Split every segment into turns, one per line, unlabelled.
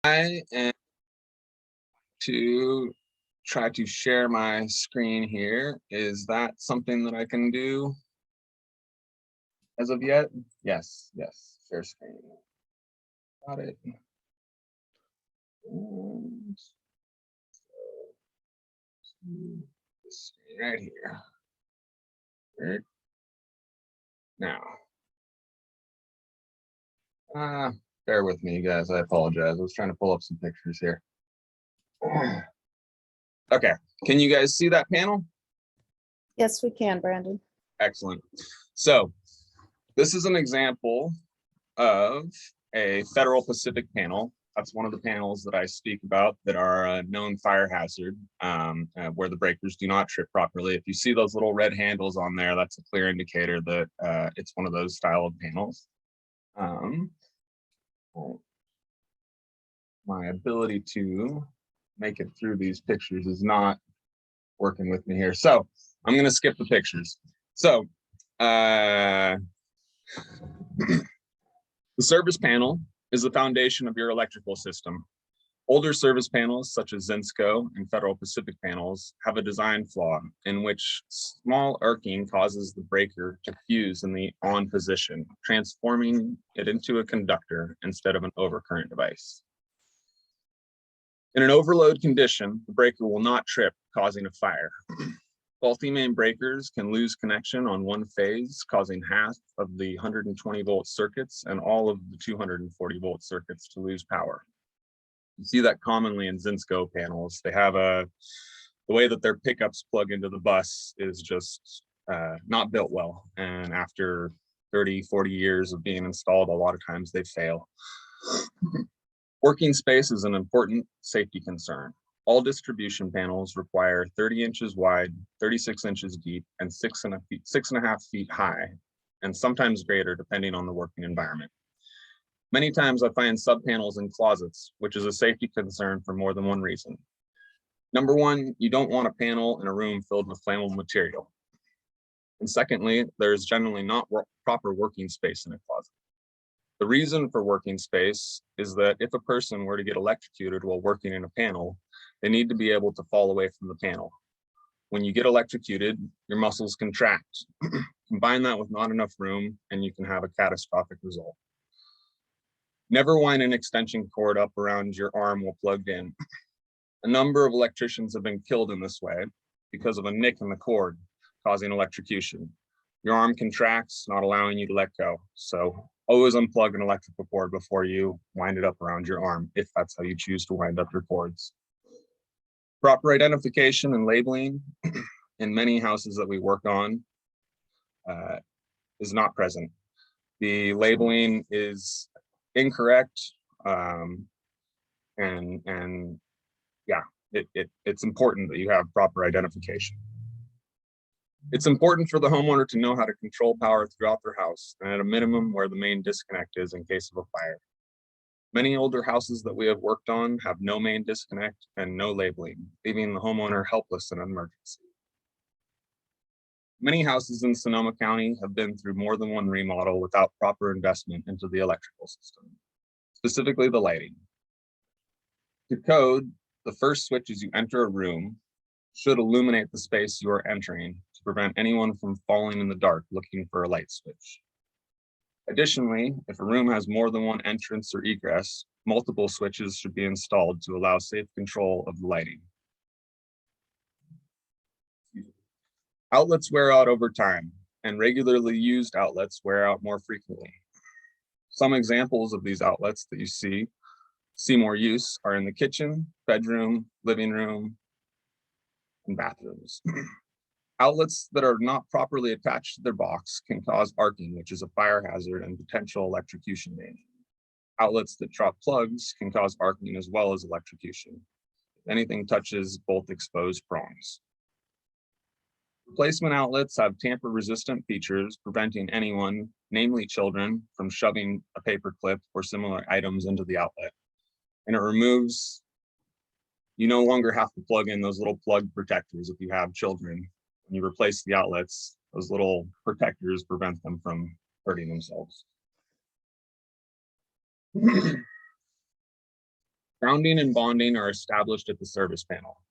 I am to try to share my screen here. Is that something that I can do as of yet? Yes, yes, share screen. Got it. And this screen right here. Right now. Bear with me, you guys. I apologize. I was trying to pull up some pictures here. Okay, can you guys see that panel?
Yes, we can, Brandon.
Excellent. So this is an example of a Federal Pacific panel. That's one of the panels that I speak about that are a known fire hazard, where the breakers do not trip properly. If you see those little red handles on there, that's a clear indicator that it's one of those style of panels. My ability to make it through these pictures is not working with me here. So I'm going to skip the pictures. So the service panel is the foundation of your electrical system. Older service panels, such as Zinsco and Federal Pacific panels, have a design flaw in which small arcing causes the breaker to fuse in the on position, transforming it into a conductor instead of an overcurrent device. In an overload condition, the breaker will not trip, causing a fire. Faulty main breakers can lose connection on one phase, causing half of the 120 volt circuits and all of the 240 volt circuits to lose power. You see that commonly in Zinsco panels. They have the way that their pickups plug into the bus is just not built well. And after 30, 40 years of being installed, a lot of times they fail. Working space is an important safety concern. All distribution panels require 30 inches wide, 36 inches deep, and 6.5 feet high, and sometimes greater depending on the working environment. Many times I find subpanels in closets, which is a safety concern for more than one reason. Number one, you don't want a panel in a room filled with flammable material. And secondly, there's generally not proper working space in a closet. The reason for working space is that if a person were to get electrocuted while working in a panel, they need to be able to fall away from the panel. When you get electrocuted, your muscles contract. Combine that with not enough room, and you can have a catastrophic result. Never wind an extension cord up around your arm while plugged in. A number of electricians have been killed in this way because of a nick in the cord causing electrocution. Your arm contracts, not allowing you to let go. So always unplug an electrical cord before you wind it up around your arm, if that's how you choose to wind up your cords. Proper identification and labeling in many houses that we work on is not present. The labeling is incorrect, and yeah, it's important that you have proper identification. It's important for the homeowner to know how to control power throughout their house, and at a minimum where the main disconnect is in case of a fire. Many older houses that we have worked on have no main disconnect and no labeling, leaving the homeowner helpless in an emergency. Many houses in Sonoma County have been through more than one remodel without proper investment into the electrical system, specifically the lighting. To code, the first switch as you enter a room should illuminate the space you are entering to prevent anyone from falling in the dark looking for a light switch. Additionally, if a room has more than one entrance or egress, multiple switches should be installed to allow safe control of the lighting. Outlets wear out over time, and regularly used outlets wear out more frequently. Some examples of these outlets that you see more use are in the kitchen, bedroom, living room, and bathrooms. Outlets that are not properly attached to their box can cause arcing, which is a fire hazard and potential electrocution danger. Outlets that drop plugs can cause arcing as well as electrocution. If anything touches both exposed prongs. Replacement outlets have tamper-resistant features preventing anyone, namely children, from shoving a paper clip or similar items into the outlet. And it removes, you no longer have to plug in those little plug protectors if you have children. When you replace the outlets, those little protectors prevent them from hurting themselves. Grounding and bonding are established at the service panel.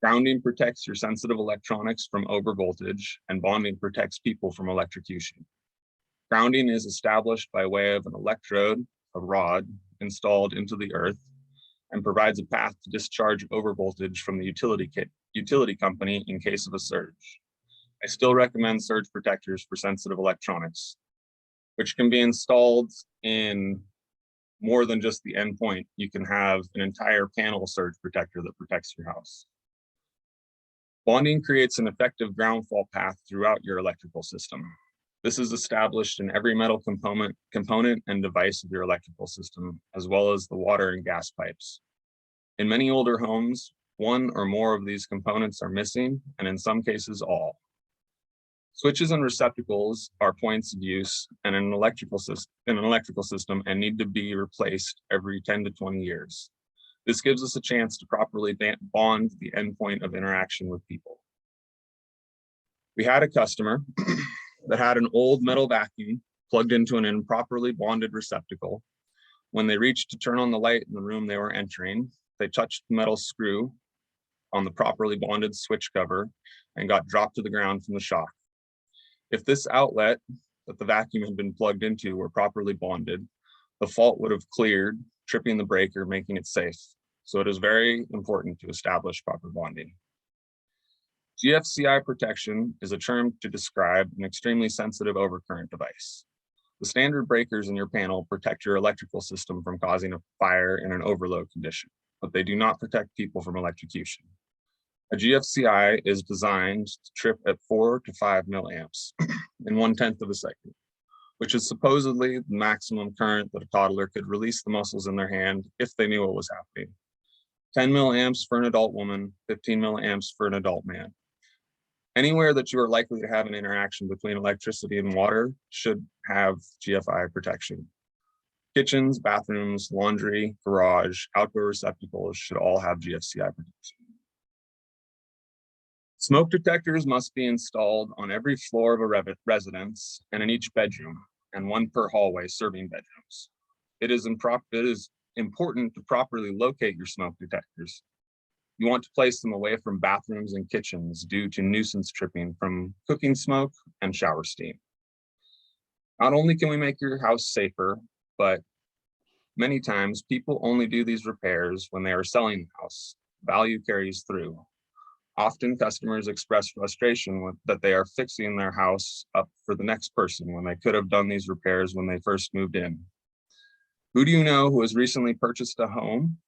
Grounding protects your sensitive electronics from overvoltage, and bonding protects people from electrocution. Grounding is established by way of an electrode, a rod, installed into the earth, and provides a path to discharge overvoltage from the utility company in case of a surge. I still recommend surge protectors for sensitive electronics, which can be installed in more than just the endpoint. You can have an entire panel surge protector that protects your house. Bonding creates an effective ground fault path throughout your electrical system. This is established in every metal component and device of your electrical system, as well as the water and gas pipes. In many older homes, one or more of these components are missing, and in some cases, all. Switches and receptacles are points of use in an electrical system and need to be replaced every 10 to 20 years. This gives us a chance to properly bond the endpoint of interaction with people. We had a customer that had an old metal vacuum plugged into an improperly bonded receptacle. When they reached to turn on the light in the room they were entering, they touched the metal screw on the properly bonded switch cover and got dropped to the ground from the shock. If this outlet that the vacuum had been plugged into were properly bonded, the fault would have cleared, tripping the breaker, making it safe. So it is very important to establish proper bonding. GFCI protection is a term to describe an extremely sensitive overcurrent device. The standard breakers in your panel protect your electrical system from causing a fire in an overload condition, but they do not protect people from electrocution. A GFCI is designed to trip at 4 to 5 milliamps in 1/10 of a second, which is supposedly the maximum current that a toddler could release the muscles in their hand if they knew what was happening. 10 milliamps for an adult woman, 15 milliamps for an adult man. Anywhere that you are likely to have an interaction between electricity and water should have GFI protection. Kitchens, bathrooms, laundry, garage, outdoor receptacles should all have GFCI protection. Smoke detectors must be installed on every floor of a residence and in each bedroom, and one per hallway serving bedrooms. It is important to properly locate your smoke detectors. You want to place them away from bathrooms and kitchens due to nuisance tripping from cooking smoke and shower steam. Not only can we make your house safer, but many times people only do these repairs when they are selling the house. Value carries through. Often customers express frustration that they are fixing their house up for the next person when they could have done these repairs when they first moved in. Who do you know who has recently purchased a home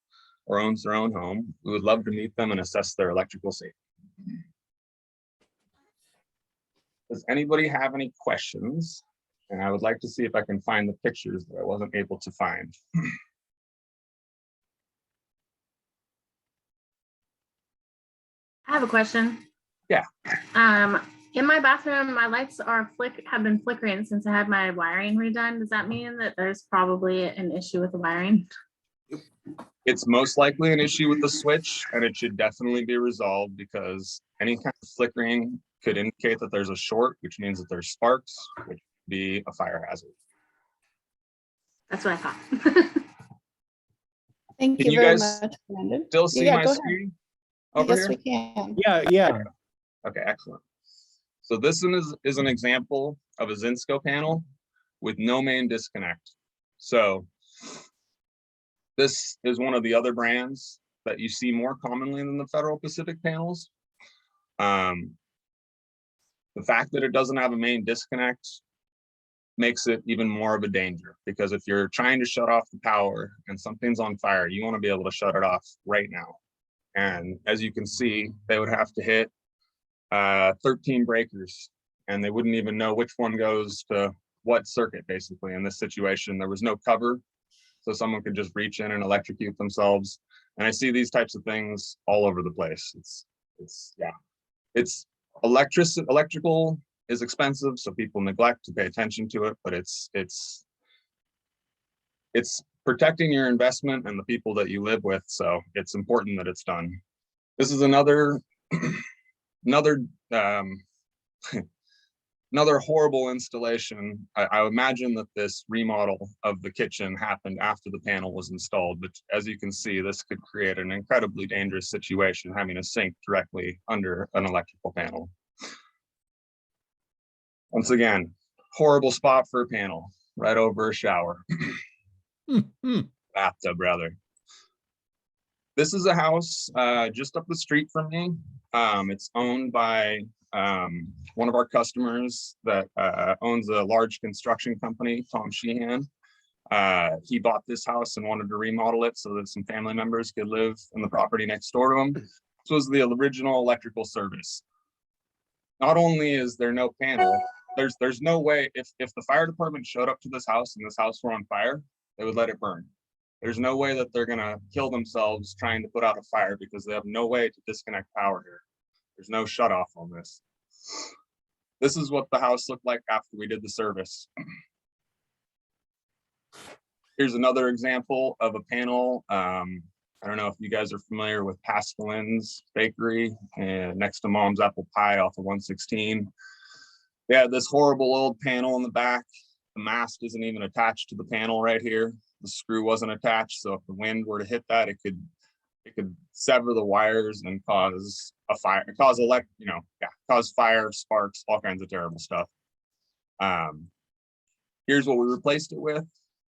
or owns their own home? We would love to meet them and assess their electrical safety. Does anybody have any questions? And I would like to see if I can find the pictures that I wasn't able to find.
I have a question.
Yeah.
In my bathroom, my lights have been flickering since I had my wiring redone. Does that mean that there's probably an issue with the wiring?
It's most likely an issue with the switch, and it should definitely be resolved because any kind of flickering could indicate that there's a short, which means that there's sparks, which could be a fire hazard.
That's what I thought.
Thank
Can
you
you
very
guys
much, Brandon.
Still see
Yeah,
my
go ahead.
screen over
Yes,
here?
we can.
Yeah.
Okay, excellent. So this one is an example of a Zinsco panel with no main disconnect. So this is one of the other brands that you see more commonly than the Federal Pacific panels. The fact that it doesn't have a main disconnect makes it even more of a danger, because if you're trying to shut off the power and something's on fire, you want to be able to shut it off right now. And as you can see, they would have to hit 13 breakers, and they wouldn't even know which one goes to what circuit. Basically, in this situation, there was no cover, so someone could just reach in and electrocute themselves. And I see these types of things all over the place. It's electrical is expensive, so people neglect to pay attention to it, but it's protecting your investment and the people that you live with, so it's important that it's done. This is another Another horrible installation. I imagine that this remodel of the kitchen happened after the panel was installed, but as you can see, this could create an incredibly dangerous situation, having a sink directly under an electrical panel. Once again, horrible spot for a panel, right over a shower. Bathtub, rather. This is a house just up the street from me. It's owned by one of our customers that owns a large construction company, Tom Sheehan. He bought this house and wanted to remodel it so that some family members could live in the property next door to him. This was the original electrical service. Not only is there no panel, there's no way, if the fire department showed up to this house and this house were on fire, they would let it burn. There's no way that they're gonna kill themselves trying to put out a fire because they have no way to disconnect power here. There's no shut off on this. This is what the house looked like after we did the service. Here's another example of a panel. I don't know if you guys are familiar with Pascalin's Bakery and next to Mom's Apple Pie off of 116. Yeah, this horrible old panel in the back. The mast isn't even attached to the panel right here. The screw wasn't attached, so if the wind were to hit that, it could sever the wires and cause a fire, cause fire, sparks, all kinds of terrible stuff. Here's what we replaced it with.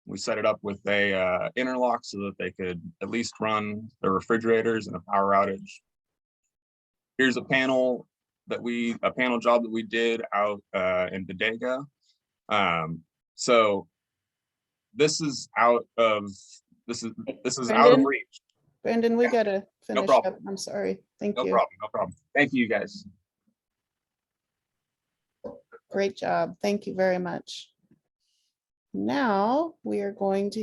We set it up with a interlock so that they could at least run the refrigerators in a power outage. Here's a panel job that we did out in Bodega. So this is out of reach.
Brandon, we gotta finish up.
problem.
I'm sorry. Thank
No
you.
problem, no problem. Thank you, guys.
Great job. Thank you very much. Now we are going to